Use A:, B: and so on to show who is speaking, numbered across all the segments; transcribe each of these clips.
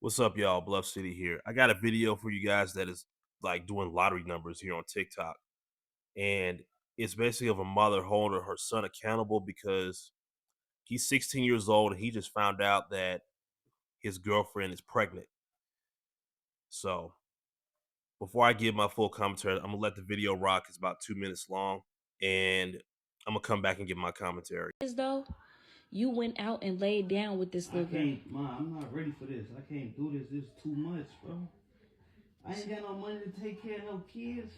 A: What's up, y'all? Bluff City here. I got a video for you guys that is like doing lottery numbers here on TikTok. And it's basically of a mother holding her son accountable because he's 16 years old and he just found out that his girlfriend is pregnant. So before I give my full commentary, I'm gonna let the video rock. It's about 2 minutes long, and I'm gonna come back and give my commentary.
B: As though you went out and laid down with this
C: I
B: little girl.
C: can't, Mom, I'm not ready for this. I can't do this. This is too much, bro. I ain't got no money to take care of no kids.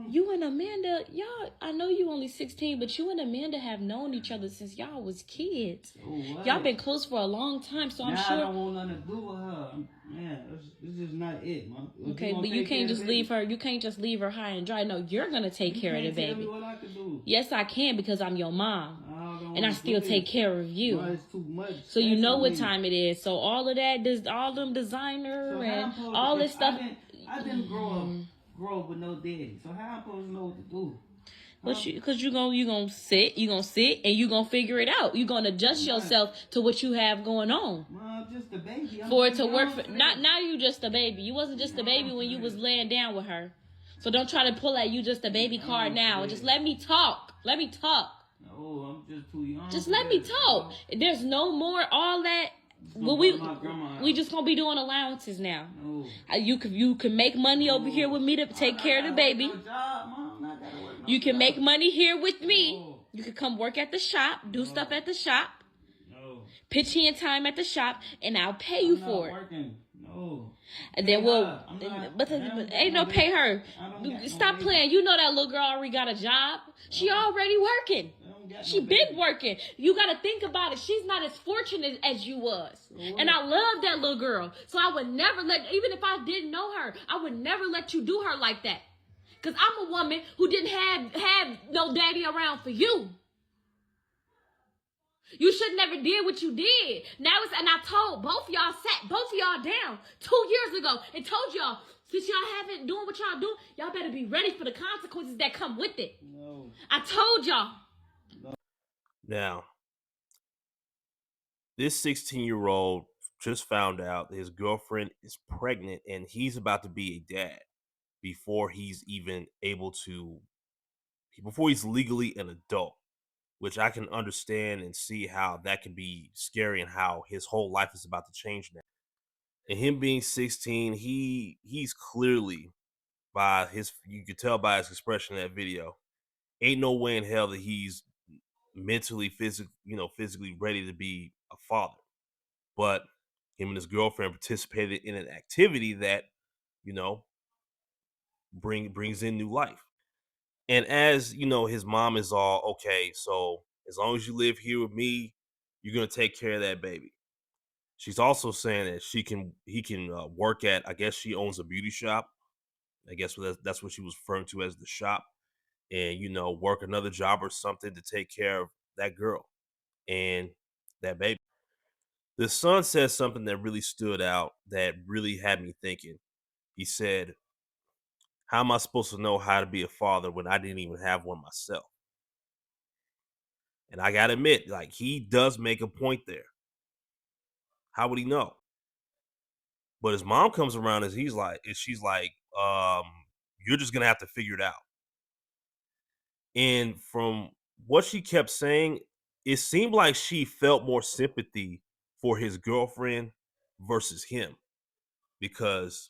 B: You and Amanda, y'all, I know you only 16, but you and Amanda have known each other since y'all was kids.
C: So what?
B: Y'all been close for a long time, so I'm
C: now
B: sure.
C: I don't want nothing to do with her. Man, this is not it, man.
B: Okay, but you can't just leave her. You can't just leave her high and dry. No, you're gonna take care of the baby.
C: Tell me what I can do.
B: Yes, I can because I'm your mom, and I still take care of you.
C: Bro, it's too much.
B: So you know what time it is. So all of that, all them designer
C: So
B: and all this stuff.
C: I didn't grow up with no daddy. So how I'm supposed to know what to do?
B: But because you gonna sit, and you gonna figure it out. You gonna adjust yourself to what you have going on.
C: Mom, just a baby.
B: For it to work. Not now. You just a baby. You wasn't just a baby when you was laying down with her. So don't try to pull out you just a baby card now. Just let me talk. Let me talk.
C: No, I'm just too young.
B: Just let me talk. There's no more all that. Well, we just gonna be doing allowances now.
C: No.
B: You can make money over here with me to take care of the baby. You can make money here with me.
C: No.
B: You can come work at the shop, do stuff at the shop,
C: No.
B: pitch in time at the shop, and I'll pay you for it.
C: Working. No.
B: And then but ain't no pay her. Stop playing. You know that little girl already got a job. She already working. She been working. You got to think about it. She's not as fortunate as you was. And I love that little girl. So I would never even if I didn't know her, I would never let you do her like that. Because I'm a woman who didn't have no daddy around for you. You should never did what you did. And I told both of y'all down 2 years ago and told y'all, since y'all haven't doing what y'all do, y'all better be ready for the consequences that come with it.
C: No.
B: I told y'all.
A: Now, this 16-year-old just found out that his girlfriend is pregnant and he's about to be a dad before he's even before he's legally an adult, which I can understand and see how that can be scary and how his whole life is about to change now. And him being 16, he's clearly you could tell by his expression in that video, ain't no way in hell that he's mentally, physically ready to be a father. But him and his girlfriend participated in an activity that, brings in new life. And as his mom is all okay, so as long as you live here with me, you're gonna take care of that baby. She's also saying that he can work at. I guess she owns a beauty shop. I guess that's what she was referring to as the shop, and work another job or something to take care of that girl and that baby. The son said something that really stood out, that really had me thinking. He said, "How am I supposed to know how to be a father when I didn't even have one myself?" And I gotta admit, like, he does make a point there. How would he know? But his mom comes around and she's like, you're just gonna have to figure it out. And from what she kept saying, it seemed like she felt more sympathy for his girlfriend versus him. Because,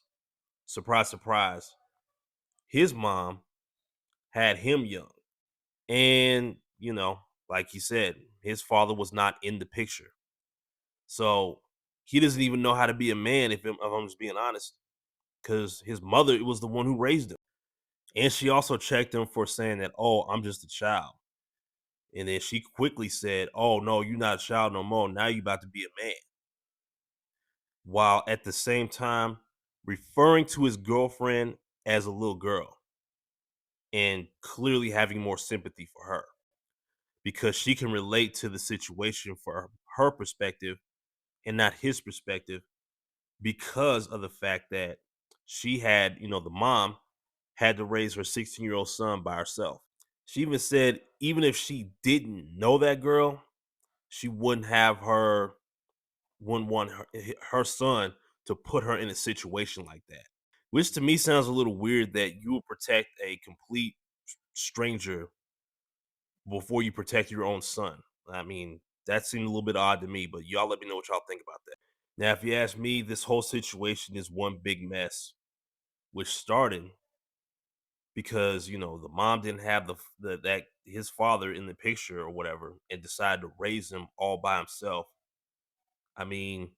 A: surprise, surprise, his mom had him young. And, like he said, his father was not in the picture. So he doesn't even know how to be a man, if I'm just being honest, because his mother was the one who raised him. And she also checked him for saying that, "Oh, I'm just a child." And then she quickly said, "Oh, no, you're not a child no more. Now you're about to be a man." While at the same time referring to his girlfriend as a little girl and clearly having more sympathy for her because she can relate to the situation for her perspective and not his perspective, because of the fact that she had, the mom had to raise her 16-year-old son by herself. She even said even if she didn't know that girl, she wouldn't want her son to put her in a situation like that. Which to me sounds a little weird that you would protect a complete stranger before you protect your own son. I mean, that seemed a little bit odd to me, but y'all let me know what y'all think about that. Now, if you ask me, this whole situation is one big mess, which started because the mom didn't have that his father in the picture or whatever, and decided to raise him all by himself. I mean,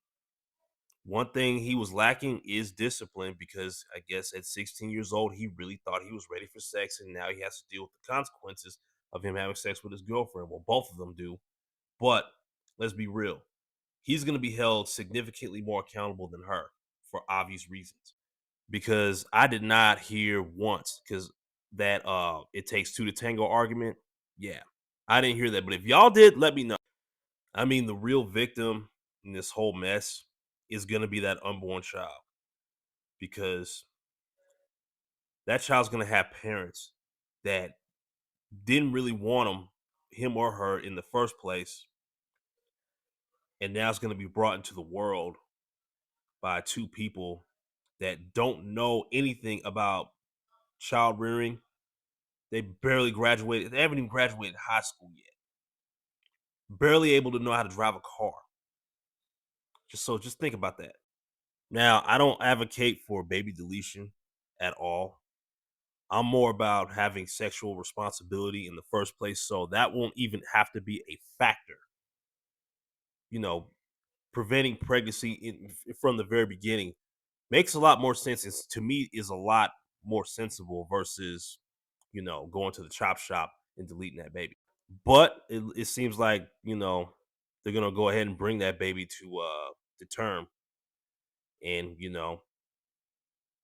A: one thing he was lacking is discipline, because I guess at 16 years old he really thought he was ready for sex, and now he has to deal with the consequences of him having sex with his girlfriend. Well, both of them do, but let's be real. He's going to be held significantly more accountable than her for obvious reasons. Because I did not hear once because that it takes two to tango argument. Yeah, I didn't hear that. But if y'all did, let me know. I mean, the real victim in this whole mess is going to be that unborn child, because that child's going to have parents that didn't really want him or her in the first place, and now it's going to be brought into the world by two people that don't know anything about child rearing. They barely graduated. They haven't even graduated high school yet. Barely able to know how to drive a car. Just think about that. Now, I don't advocate for baby deletion at all. I'm more about having sexual responsibility in the first place, so that won't even have to be a factor. Preventing pregnancy from the very beginning makes a lot more sense. To me, is a lot more sensible versus, going to the chop shop and deleting that baby. But it seems like they're gonna go ahead and bring that baby to term, and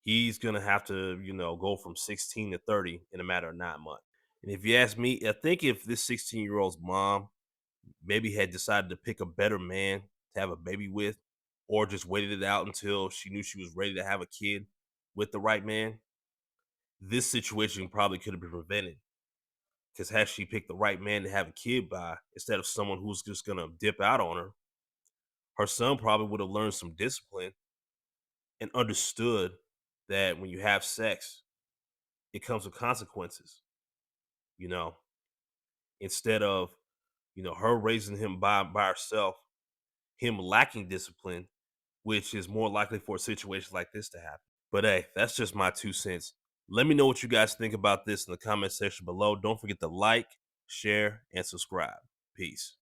A: he's gonna have to go from 16 to 30 in a matter of 9 months. And if you ask me, I think if this 16-year-old's mom maybe had decided to pick a better man to have a baby with, or just waited it out until she knew she was ready to have a kid with the right man, this situation probably could have been prevented. Because had she picked the right man to have a kid by, instead of someone who's just gonna dip out on her, her son probably would have learned some discipline and understood that when you have sex, it comes with consequences. You know, Instead of her raising him by herself, him lacking discipline, which is more likely for a situation like this to happen. But hey, that's just my 2 cents. Let me know what you guys think about this in the comment section below. Don't forget to like, share, and subscribe. Peace.